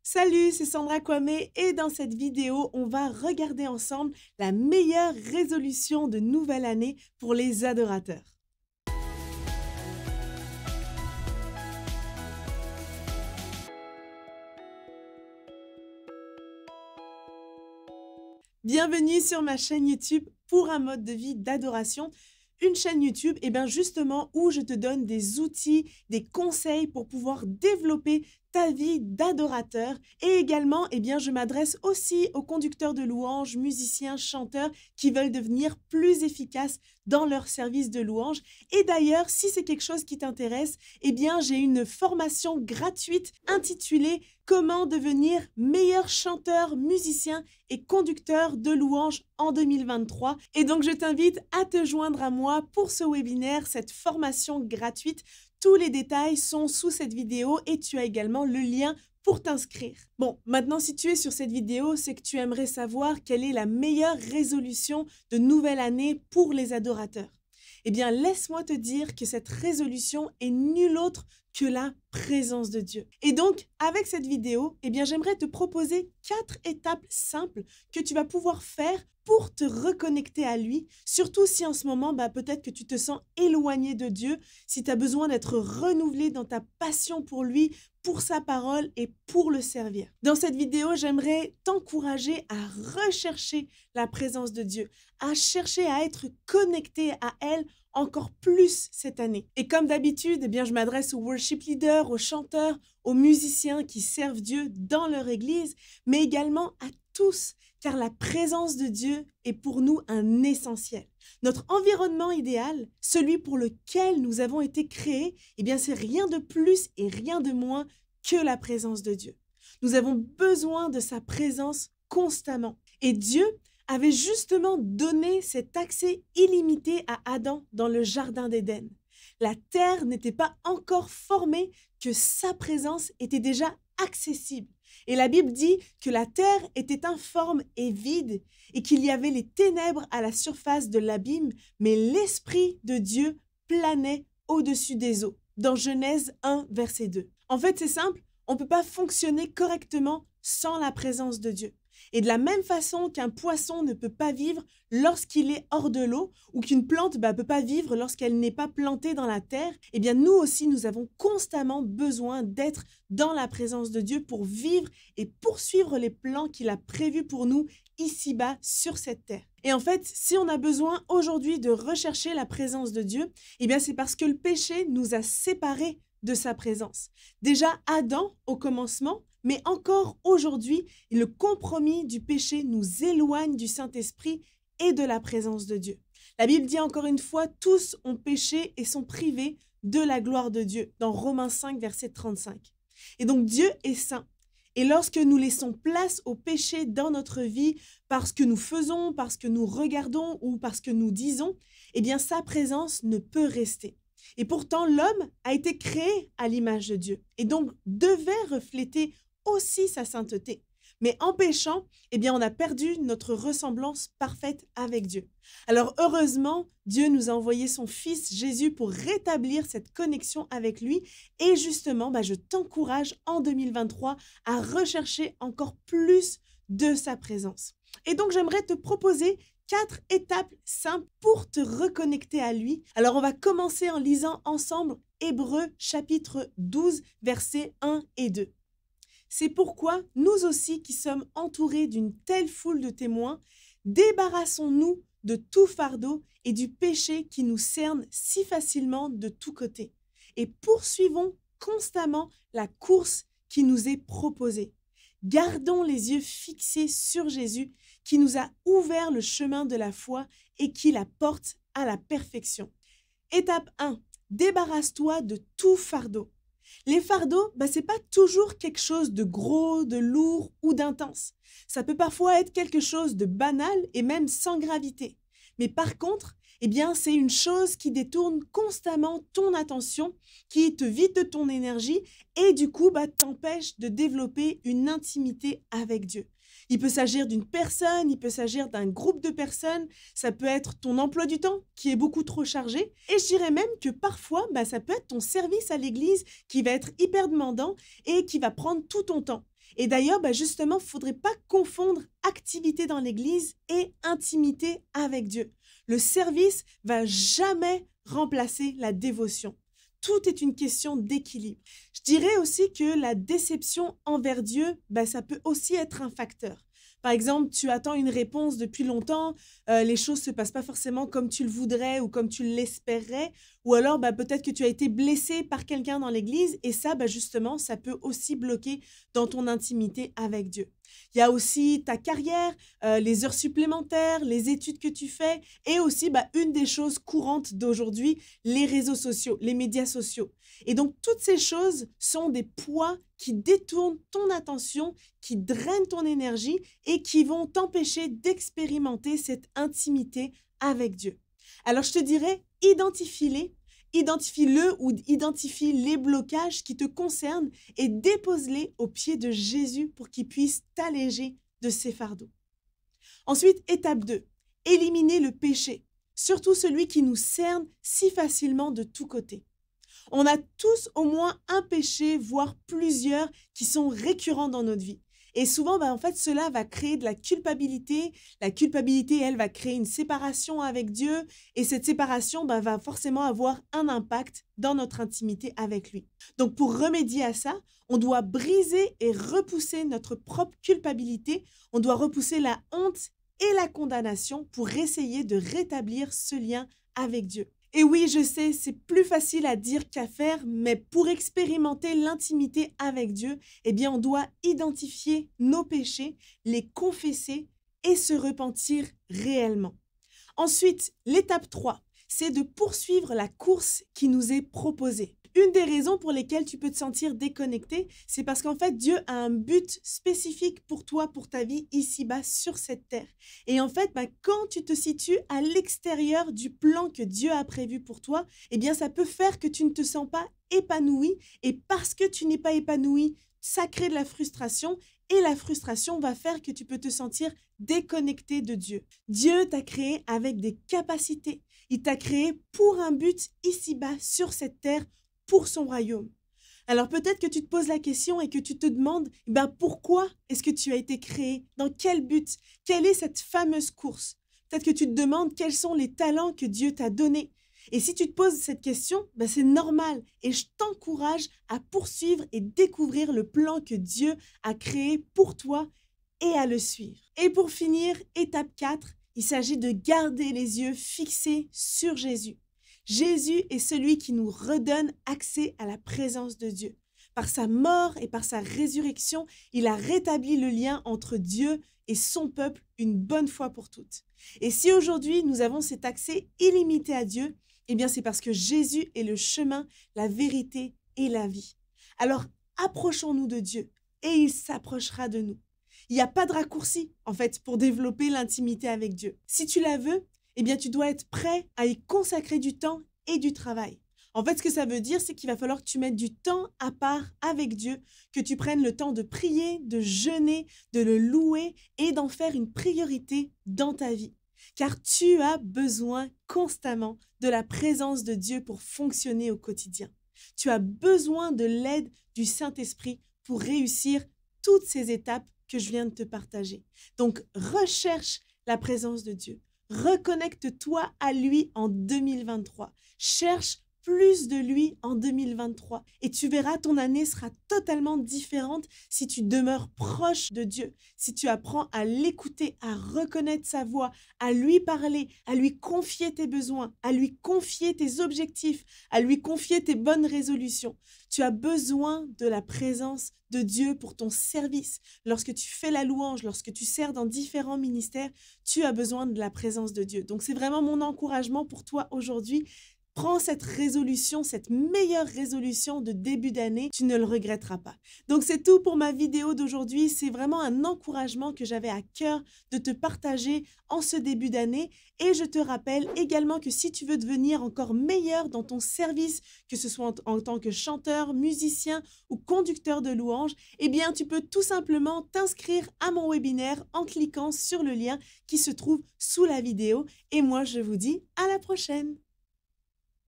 Salut, c'est Sandra Kwame et dans cette vidéo, on va regarder ensemble la meilleure résolution de nouvelle année pour les adorateurs. Bienvenue sur ma chaîne YouTube pour un mode de vie d'adoration. Une chaîne YouTube, justement, où je te donne des outils, des conseils pour pouvoir développer ta vie d'adorateur. Et également, je m'adresse aussi aux conducteurs de louanges, musiciens, chanteurs qui veulent devenir plus efficaces dans leur service de louange. Et d'ailleurs, si c'est quelque chose qui t'intéresse, j'ai une formation gratuite intitulée « Comment devenir meilleur chanteur, musicien et conducteur de louanges en 2023 ». Et donc, je t'invite à te joindre à moi pour ce webinaire, cette formation gratuite. Tous les détails sont sous cette vidéo et tu as également le lien pour t'inscrire. Bon, maintenant, si tu es sur cette vidéo, c'est que tu aimerais savoir quelle est la meilleure résolution de nouvelle année pour les adorateurs. Laisse-moi te dire que cette résolution est nulle autre que la présence de Dieu. Et donc, avec cette vidéo, j'aimerais te proposer 4 étapes simples que tu vas pouvoir faire pour te reconnecter à lui, surtout si en ce moment, peut-être que tu te sens éloigné de Dieu, si tu as besoin d'être renouvelé dans ta passion pour lui, pour sa parole et pour le servir. Dans cette vidéo, j'aimerais t'encourager à rechercher la présence de Dieu, à chercher à être connecté à elle encore plus cette année. Et comme d'habitude, je m'adresse aux worship leaders, aux chanteurs, aux musiciens qui servent Dieu dans leur église, mais également à tous, car la présence de Dieu est pour nous un essentiel. Notre environnement idéal, celui pour lequel nous avons été créés, c'est rien de plus et rien de moins que la présence de Dieu. Nous avons besoin de sa présence constamment. Et Dieu avait justement donné cet accès illimité à Adam dans le jardin d'Éden. La terre n'était pas encore formée, que sa présence était déjà accessible. Et la Bible dit que la terre était informe et vide et qu'il y avait les ténèbres à la surface de l'abîme, mais l'Esprit de Dieu planait au-dessus des eaux. Dans Genèse 1, verset 2. En fait, c'est simple, on ne peut pas fonctionner correctement sans la présence de Dieu. Et de la même façon qu'un poisson ne peut pas vivre lorsqu'il est hors de l'eau ou qu'une plante ne peut pas vivre lorsqu'elle n'est pas plantée dans la terre, nous aussi, nous avons constamment besoin d'être dans la présence de Dieu pour vivre et poursuivre les plans qu'il a prévus pour nous ici-bas sur cette terre. Et en fait, si on a besoin aujourd'hui de rechercher la présence de Dieu, c'est parce que le péché nous a séparés de sa présence. Déjà, Adam, au commencement, mais encore aujourd'hui, le compromis du péché nous éloigne du Saint-Esprit et de la présence de Dieu. La Bible dit encore une fois, tous ont péché et sont privés de la gloire de Dieu, dans Romains 5, verset 35. Et donc Dieu est saint. Et lorsque nous laissons place au péché dans notre vie, parce que nous faisons, parce que nous regardons ou parce que nous disons, sa présence ne peut rester. Et pourtant, l'homme a été créé à l'image de Dieu et donc devait refléter aussi sa sainteté. Mais en péchant, on a perdu notre ressemblance parfaite avec Dieu. Alors heureusement, Dieu nous a envoyé son Fils Jésus pour rétablir cette connexion avec lui. Et justement, je t'encourage en 2023 à rechercher encore plus de sa présence. Et donc, j'aimerais te proposer 4 étapes simples pour te reconnecter à lui. Alors, on va commencer en lisant ensemble Hébreux chapitre 12, versets 1 et 2. C'est pourquoi nous aussi qui sommes entourés d'une telle foule de témoins, débarrassons-nous de tout fardeau et du péché qui nous cerne si facilement de tous côtés et poursuivons constamment la course qui nous est proposée. Gardons les yeux fixés sur Jésus qui nous a ouvert le chemin de la foi et qui la porte à la perfection. Étape 1. Débarrasse-toi de tout fardeau. Les fardeaux, c'est pas toujours quelque chose de gros, de lourd ou d'intense. Ça peut parfois être quelque chose de banal et même sans gravité. Mais par contre, eh bien, c'est une chose qui détourne constamment ton attention, qui te vide de ton énergie et du coup, t'empêche de développer une intimité avec Dieu. Il peut s'agir d'une personne, il peut s'agir d'un groupe de personnes, ça peut être ton emploi du temps qui est beaucoup trop chargé et je dirais même que parfois, ça peut être ton service à l'église qui va être hyper demandant et qui va prendre tout ton temps. Et d'ailleurs, justement, il ne faudrait pas confondre activité dans l'église et intimité avec Dieu. Le service va jamais remplacer la dévotion. Tout est une question d'équilibre. Je dirais aussi que la déception envers Dieu, ça peut aussi être un facteur. Par exemple, tu attends une réponse depuis longtemps, les choses ne se passent pas forcément comme tu le voudrais ou comme tu l'espérais, ou alors peut-être que tu as été blessé par quelqu'un dans l'église et ça, justement, ça peut aussi bloquer dans ton intimité avec Dieu. Il y a aussi ta carrière, les heures supplémentaires, les études que tu fais et aussi une des choses courantes d'aujourd'hui, les réseaux sociaux, les médias sociaux. Et donc, toutes ces choses sont des poids qui détournent ton attention, qui drainent ton énergie et qui vont t'empêcher d'expérimenter cette intimité avec Dieu. Alors, je te dirais, identifie-les, identifie-le ou identifie les blocages qui te concernent et dépose-les aux pieds de Jésus pour qu'il puisse t'alléger de ses fardeaux. Ensuite, étape 2, éliminer le péché, surtout celui qui nous cerne si facilement de tous côtés. On a tous au moins un péché, voire plusieurs, qui sont récurrents dans notre vie. Et souvent, en fait, cela va créer de la culpabilité. La culpabilité, elle, va créer une séparation avec Dieu. Et cette séparation va forcément avoir un impact dans notre intimité avec lui. Donc, pour remédier à ça, on doit briser et repousser notre propre culpabilité. On doit repousser la honte et la condamnation pour essayer de rétablir ce lien avec Dieu. Et oui, je sais, c'est plus facile à dire qu'à faire, mais pour expérimenter l'intimité avec Dieu, on doit identifier nos péchés, les confesser et se repentir réellement. Ensuite, l'étape 3, c'est de poursuivre la course qui nous est proposée. Une des raisons pour lesquelles tu peux te sentir déconnecté, c'est parce qu'en fait, Dieu a un but spécifique pour toi, pour ta vie ici-bas sur cette terre. Et en fait, quand tu te situes à l'extérieur du plan que Dieu a prévu pour toi, ça peut faire que tu ne te sens pas épanoui. Et parce que tu n'es pas épanoui, ça crée de la frustration. Et la frustration va faire que tu peux te sentir déconnecté de Dieu. Dieu t'a créé avec des capacités. Il t'a créé pour un but ici-bas sur cette terre, pour son royaume. Alors peut-être que tu te poses la question et que tu te demandes, pourquoi est-ce que tu as été créé? Dans quel but? Quelle est cette fameuse course? Peut-être que tu te demandes quels sont les talents que Dieu t'a donnés. Et si tu te poses cette question, c'est normal et je t'encourage à poursuivre et découvrir le plan que Dieu a créé pour toi et à le suivre. Et pour finir, étape 4, il s'agit de garder les yeux fixés sur Jésus. Jésus est celui qui nous redonne accès à la présence de Dieu. Par sa mort et par sa résurrection, il a rétabli le lien entre Dieu et son peuple une bonne fois pour toutes. Et si aujourd'hui nous avons cet accès illimité à Dieu, c'est parce que Jésus est le chemin, la vérité et la vie. Alors approchons-nous de Dieu et il s'approchera de nous. Il n'y a pas de raccourci en fait pour développer l'intimité avec Dieu. Si tu la veux, tu dois être prêt à y consacrer du temps et du travail. En fait, ce que ça veut dire, c'est qu'il va falloir que tu mettes du temps à part avec Dieu, que tu prennes le temps de prier, de jeûner, de le louer et d'en faire une priorité dans ta vie. Car tu as besoin constamment de la présence de Dieu pour fonctionner au quotidien. Tu as besoin de l'aide du Saint-Esprit pour réussir toutes ces étapes que je viens de te partager. Donc, recherche la présence de Dieu. Reconnecte-toi à lui en 2023. Cherche plus de lui en 2023 et tu verras, ton année sera totalement différente si tu demeures proche de Dieu, si tu apprends à l'écouter, à reconnaître sa voix, à lui parler, à lui confier tes besoins, à lui confier tes objectifs, à lui confier tes bonnes résolutions. Tu as besoin de la présence de Dieu pour ton service. Lorsque tu fais la louange, lorsque tu sers dans différents ministères, tu as besoin de la présence de Dieu. Donc c'est vraiment mon encouragement pour toi aujourd'hui. Prends cette résolution, cette meilleure résolution de début d'année, tu ne le regretteras pas. Donc c'est tout pour ma vidéo d'aujourd'hui, c'est vraiment un encouragement que j'avais à cœur de te partager en ce début d'année et je te rappelle également que si tu veux devenir encore meilleur dans ton service, que ce soit en tant que chanteur, musicien ou conducteur de louanges, eh bien tu peux tout simplement t'inscrire à mon webinaire en cliquant sur le lien qui se trouve sous la vidéo et moi je vous dis à la prochaine.